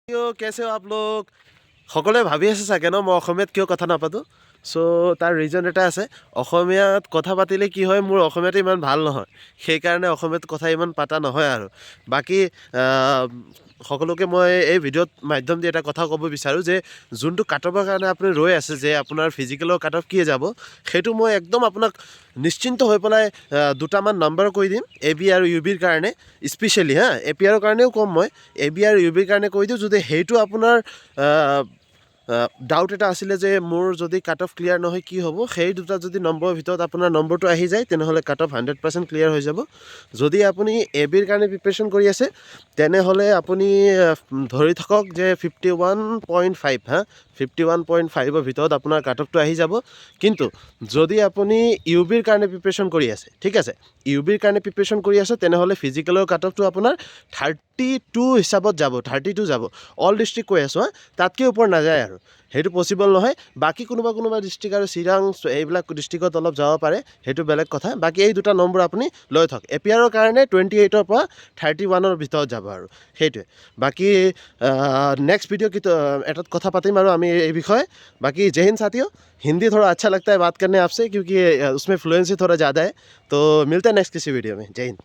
कैसे हो आप लोग সকলোৱে ভাবি আছে চাগে ন মই অসমীয়াত কিয় কথা নাপাতো চ' তাৰ ৰিজন এটা আছে অসমীয়াত কথা পাতিলে কি হয় মোৰ অসমীয়াটো ইমান ভাল নহয় সেইকাৰণে অসমীয়াত কথা ইমান পাতা নহয় আৰু বাকী সকলোকে মই এই ভিডিঅ'ত মাধ্যম দি এটা কথা ক'ব বিচাৰোঁ যে যোনটো কাট অফৰ কাৰণে আপুনি ৰৈ আছে যে আপোনাৰ ফিজিকেলৰ কাট অফ কি যাব সেইটো মই একদম আপোনাক নিশ্চিন্ত হৈ পেলাই দুটামান নম্বৰ কৈ দিম এ বি আৰু ইউ বিৰ কাৰণে স্পেচিয়েলি এ পি আৰৰ কাৰণেও ক'ম মই এ বি আৰু ইউ বিৰ কাৰণে কৈ দিওঁ যদি সেইটো আপোনাৰ ডাউট এটা আছিলে যে মোৰ যদি কাট অফ ক্লিয়াৰ নহয় কি হ'ব সেই দুটা যদি নম্বৰৰ ভিতৰত আপোনাৰ নম্বৰটো আহি যায় তেনেহ'লে কাট অফ 100% ক্লিয়াৰ হৈ যাব যদি আপুনি এ বিৰ কাৰণে প্ৰিপেৰেশ্যন কৰি আছে তেনেহ'লে আপুনি ধৰি থাকক যে 51.5 51.5ৰ ভিতৰত আপোনাৰ কাট অফটো আহি যাব কিন্তু যদি আপুনি ইউ বিৰ কাৰণে প্ৰিপেৰেশ্যন কৰি আছে ঠিক আছে ইউ বিৰ কাৰণে প্ৰিপেৰেশ্যন কৰি আছে তেনেহ'লে ফিজিকেলৰ কাট অফটো আপোনাৰ 32 হিচাপত যাব 32 যাব অল ডিষ্ট্ৰিক্ট কৈ আছোঁ তাতকৈ ওপৰত নাযায় আৰু সেইটো পচিবল নহয় বাকী কোনোবা ডিষ্ট্ৰিক্ট আৰু চিৰাং এইবিলাক ডিষ্ট্ৰিক্টত অলপ যাব পাৰে সেইটো বেলেগ কথা বাকী এই দুটা নম্বৰ আপুনি লৈ থওক এ পি আৰৰ কাৰণে 28ৰ পৰা 31ৰ ভিতৰত যাব আৰু সেইটোৱে বাকী नेक्स्ट वीडियो की तो एटत कथा पातिम और आमी ये विषय बाकी जय हिंद साथियों हिंदी थोड़ा अच्छा लगता है बात करने आपसे क्योंकि उसमें फ्लुएंसी थोड़ा ज़्यादा है तो मिलते हैं नेक्स्ट किसी वीडियो में जय हिंद।